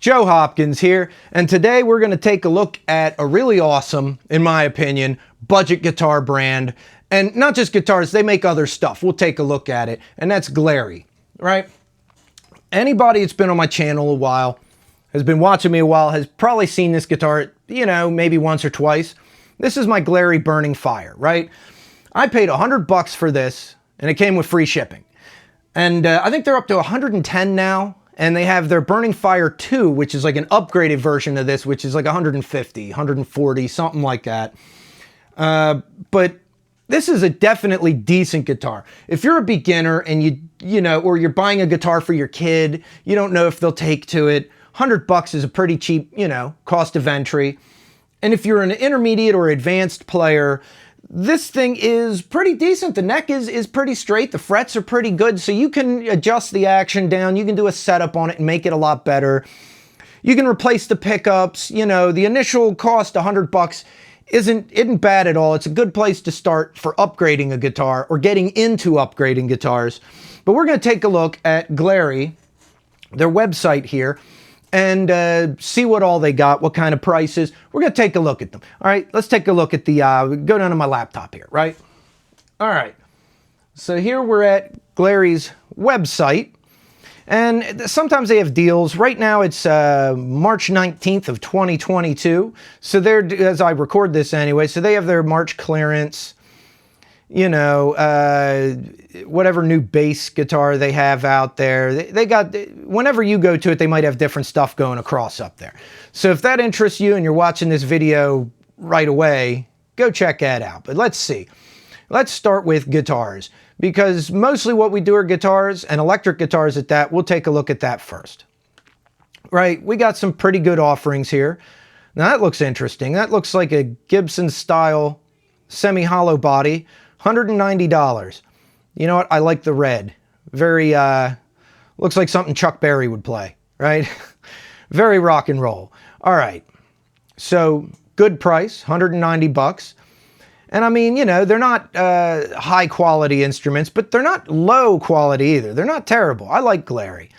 Joe Hopkins here, and today we're going to take a look at a really awesome, in my opinion, budget guitar brand. And not just guitars, they make other stuff. We'll take a look at it, and that's Glary, right? Anybody that's been on my channel a while, has been watching me a while, has probably seen this guitar, you know, maybe once or twice. This is my Glary Burning Fire, right? I paid $100 for this, and it came with free shipping. And I think they're up to 110 now. And they have their Burning Fire 2, which is like an upgraded version of this, which is like 150, 140, something like that. But this is a definitely decent guitar. If you're a beginner and you know, or you're buying a guitar for your kid, you don't know if they'll take to it, $100 is a pretty cheap, you know, cost of entry. And if you're an intermediate or advanced player, this thing is pretty decent. The neck is pretty straight. The frets are pretty good, so you can adjust the action down. You can do a setup on it and make it a lot better. You can replace the pickups. You know, the initial cost, $100, isn't bad at all. It's a good place to start for upgrading a guitar or getting into upgrading guitars. But we're going to take a look at Glary, their website here, and see what all they got, what kind of prices. We're going to take a look at them. All right, let's take a look at the, go down to my laptop here, right? All right, so here we're at Glary's website, and sometimes they have deals. Right now it's March 19th of 2022, so they're, as I record this anyway, so they have their March clearance, you know, whatever new bass guitar they have out there. They got, whenever you go to it, they might have different stuff going across up there. So if that interests you and you're watching this video right away, go check that out. But let's see. Let's start with guitars, because mostly what we do are guitars, and electric guitars at that. We'll take a look at that first. Right, we got some pretty good offerings here. Now that looks interesting. That looks like a Gibson style semi-hollow body. $190. You know what? I like the red. Very, looks like something Chuck Berry would play, right? Very rock and roll. All right. So good price, $190. And I mean, you know, they're not high quality instruments, but they're not low quality either. They're not terrible. I like Glary.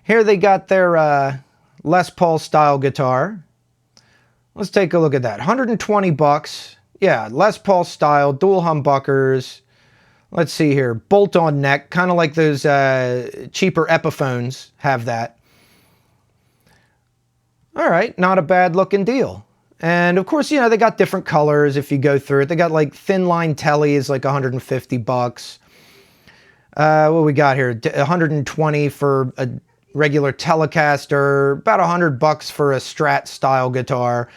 Here they got their Les Paul style guitar. Let's take a look at that. $120. Yeah, Les Paul style, dual humbuckers. Let's see here, bolt-on neck, kind of like those cheaper Epiphones have that. All right, not a bad looking deal. And of course, you know, they got different colors if you go through it. They got like thin line telly is like $150. What we got here? 120 for a regular Telecaster, about $100 for a Strat style guitar.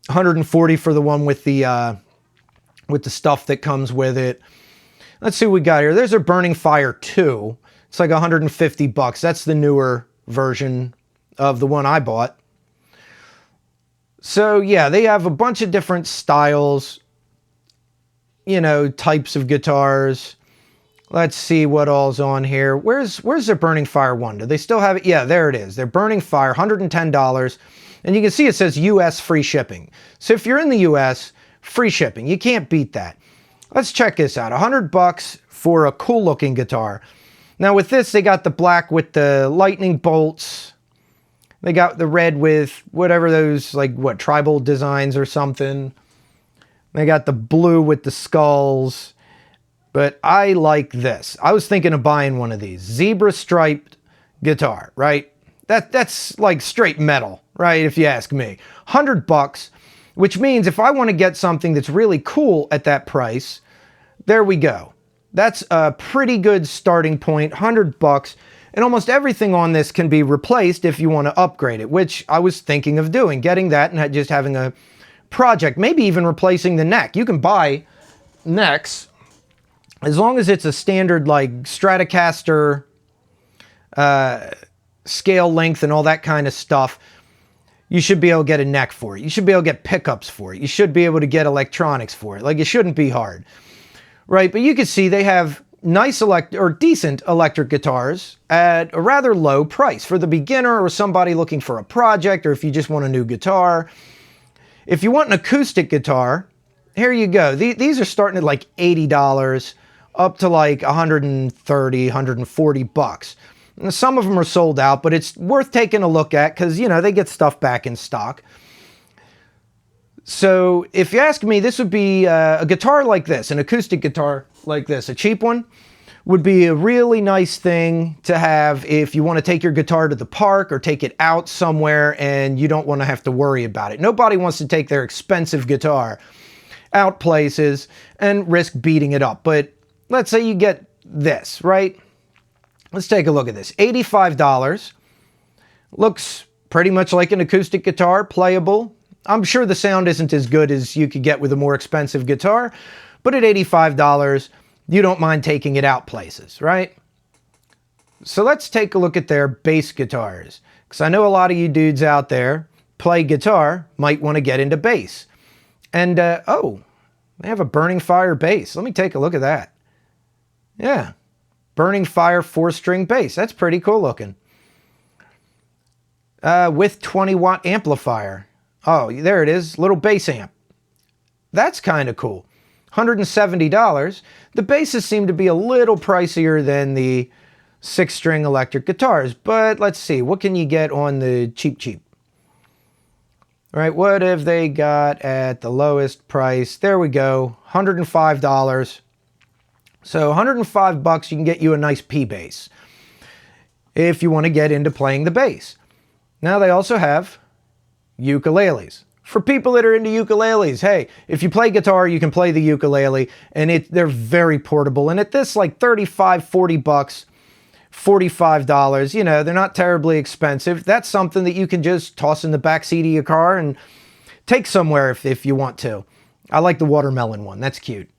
140 for the one with the stuff that comes with it. Let's see what we got here. There's a Burning Fire 2. It's like $150. That's the newer version of the one I bought. So yeah, they have a bunch of different styles, you know, types of guitars. Let's see what all's on here. Where's their Burning Fire 1? Do they still have it? Yeah, there it is. Their Burning Fire, $110. And you can see it says US free shipping. So if you're in the US, free shipping. You can't beat that. Let's check this out. $100 for a cool looking guitar. Now with this, they got the black with the lightning bolts. They got the red with whatever those, like what, tribal designs or something. They got the blue with the skulls. But I like this. I was thinking of buying one of these. Zebra striped guitar, right? That's like straight metal, right, if you ask me. $100, which means if I want to get something that's really cool at that price, there we go. That's a pretty good starting point, $100. And almost everything on this can be replaced if you want to upgrade it, which I was thinking of doing, getting that and just having a project, maybe even replacing the neck. You can buy necks, as long as it's a standard like Stratocaster, scale length and all that kind of stuff, you should be able to get a neck for it. You should be able to get pickups for it. You should be able to get electronics for it. Like, it shouldn't be hard, right? But you can see they have nice decent electric guitars at a rather low price for the beginner or somebody looking for a project, or if you just want a new guitar. If you want an acoustic guitar, here you go. These are starting at like $80 up to like $130, $140. And some of them are sold out, but it's worth taking a look at because, you know, they get stuff back in stock. So if you ask me, this would be a guitar like this, an acoustic guitar like this, a cheap one, would be a really nice thing to have if you want to take your guitar to the park or take it out somewhere and you don't want to have to worry about it. Nobody wants to take their expensive guitar out places and risk beating it up. But let's say you get this, right? Let's take a look at this. $85. Looks pretty much like an acoustic guitar, playable. I'm sure the sound isn't as good as you could get with a more expensive guitar, but at $85, you don't mind taking it out places, right? So let's take a look at their bass guitars, because I know a lot of you dudes out there play guitar, might want to get into bass. And, oh, they have a Burning Fire bass. Let me take a look at that. Yeah, Burning Fire 4-string bass. That's pretty cool looking. With 20-watt amplifier. Oh, there it is, little bass amp. That's kind of cool. $170. The basses seem to be a little pricier than the 6-string electric guitars, but let's see, what can you get on the cheap? All right, what have they got at the lowest price? There we go, $105. So $105 you can get you a nice P bass if you want to get into playing the bass. Now they also have ukuleles. For people that are into ukuleles, hey, if you play guitar, you can play the ukulele, and they're very portable. And at this, like $35, $40, $45, you know, they're not terribly expensive. That's something that you can just toss in the back seat of your car and take somewhere if you want to. I like the watermelon one. That's cute.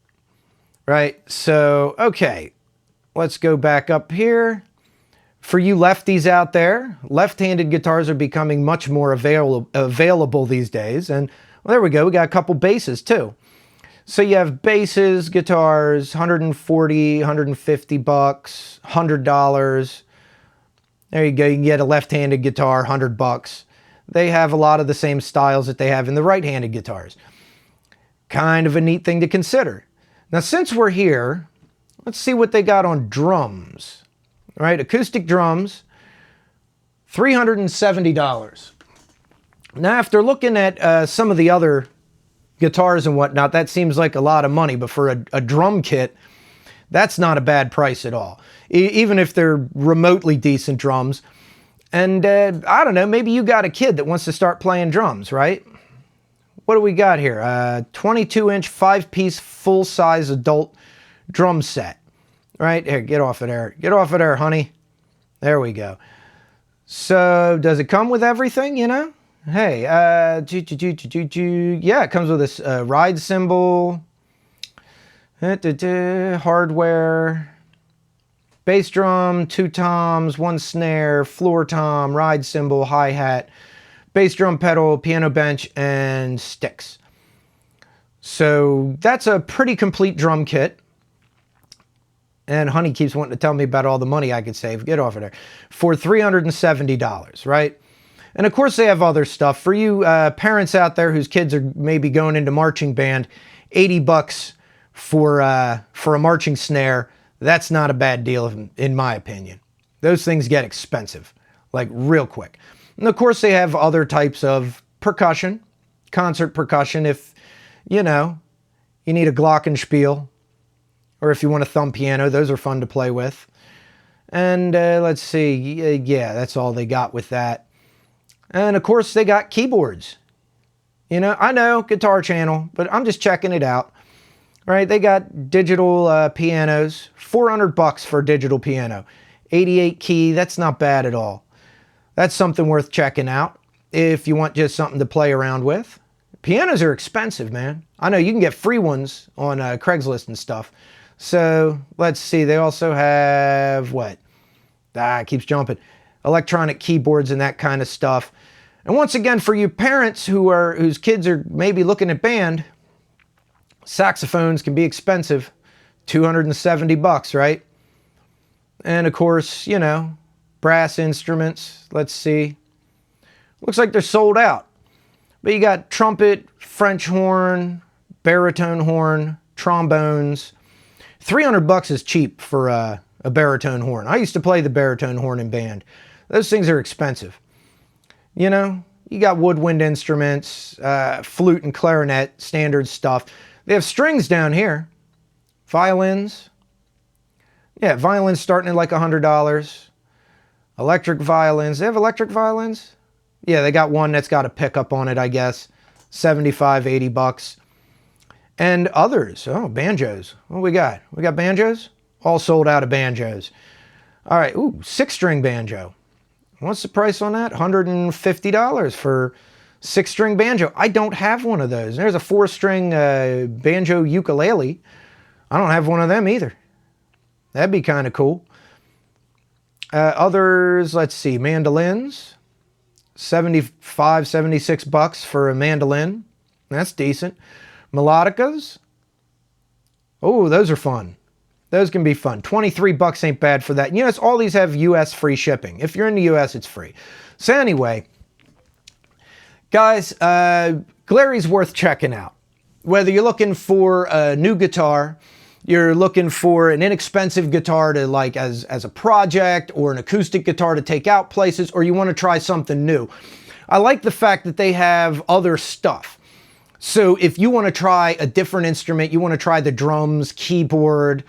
Right? So, okay, let's go back up here. For you lefties out there, left-handed guitars are becoming much more available these days. And well, there we go. We got a couple basses too. So you have basses, guitars, $140, $150, $100. There you go. You can get a left-handed guitar, $100. They have a lot of the same styles that they have in the right-handed guitars. Kind of a neat thing to consider. Now, since we're here, let's see what they got on drums. Right, acoustic drums, $370. Now, after looking at some of the other guitars and whatnot, that seems like a lot of money, but for a drum kit, that's not a bad price at all, even if they're remotely decent drums. And I don't know, maybe you got a kid that wants to start playing drums, right? What do we got here? 22-inch, 5-piece, full-size adult drum set. Right, here, get off of there. Get off of there, honey. There we go. So, does it come with everything, you know? Hey, yeah, it comes with this ride cymbal, hardware, bass drum, 2 toms, 1 snare, floor tom, ride cymbal, hi-hat, bass drum pedal, piano bench, and sticks. So, that's a pretty complete drum kit. And honey keeps wanting to tell me about all the money I could save. Get off of there. For $370, right? And of course they have other stuff. For you parents out there whose kids are maybe going into marching band, $80 for a marching snare, that's not a bad deal in my opinion. Those things get expensive, like real quick. And of course they have other types of percussion, concert percussion if, you know, you need a glockenspiel. Or if you want a thumb piano, those are fun to play with. And let's see, yeah, that's all they got with that. And of course, they got keyboards. You know, I know, Guitar Channel, but I'm just checking it out. Right, they got digital pianos, $400 for a digital piano. 88 key, that's not bad at all. That's something worth checking out if you want just something to play around with. Pianos are expensive, man. I know you can get free ones on Craigslist and stuff. So, let's see, they also have, what? It keeps jumping. Electronic keyboards and that kind of stuff. And once again, for you parents whose kids are maybe looking at band, saxophones can be expensive. $270, right? And of course, you know, brass instruments. Let's see. Looks like they're sold out. But you got trumpet, French horn, baritone horn, trombones. $300 is cheap for a baritone horn. I used to play the baritone horn in band. Those things are expensive. You know, you got woodwind instruments, flute and clarinet, standard stuff. They have strings down here. Violins. Yeah, violins starting at like $100. Electric violins. They have electric violins? Yeah, they got one that's got a pickup on it, I guess. 75, 80 bucks. And others. Oh, banjos. What we got? We got banjos? All sold out of banjos. All right, ooh, 6-string banjo. What's the price on that? $150 for 6-string banjo. I don't have one of those. There's a 4-string banjo ukulele. I don't have one of them either. That'd be kind of cool. Others, let's see, mandolins. 75, 76 bucks for a mandolin. That's decent. Melodicas. Oh, those are fun. Those can be fun. 23 bucks ain't bad for that. You know, all these have US free shipping. If you're in the US, it's free. So anyway, guys, Glary's worth checking out. Whether you're looking for a new guitar, you're looking for an inexpensive guitar to like as a project, or an acoustic guitar to take out places, or you want to try something new. I like the fact that they have other stuff. So if you want to try a different instrument, you want to try the drums, keyboard,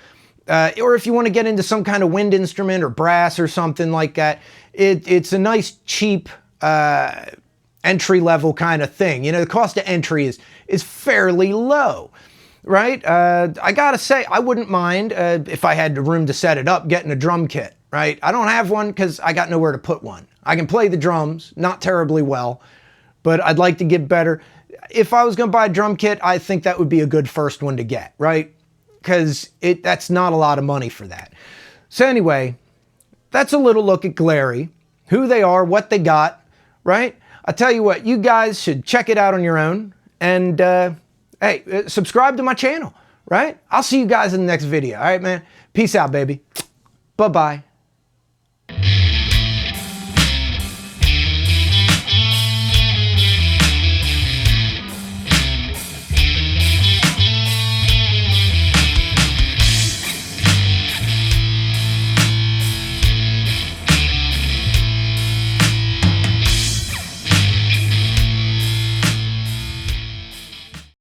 or if you want to get into some kind of wind instrument or brass or something like that, it's a nice, cheap, entry-level kind of thing. You know, the cost of entry is fairly low, right? I gotta say, I wouldn't mind, if I had the room to set it up, getting a drum kit, right? I don't have one because I got nowhere to put one. I can play the drums, not terribly well, but I'd like to get better. If I was going to buy a drum kit, I think that would be a good first one to get, right? Because that's not a lot of money for that. So anyway, that's a little look at Glary, who they are, what they got, right? I tell you what, you guys should check it out on your own. And hey, subscribe to my channel, right? I'll see you guys in the next video. All right, man? Peace out, baby. Bye-bye.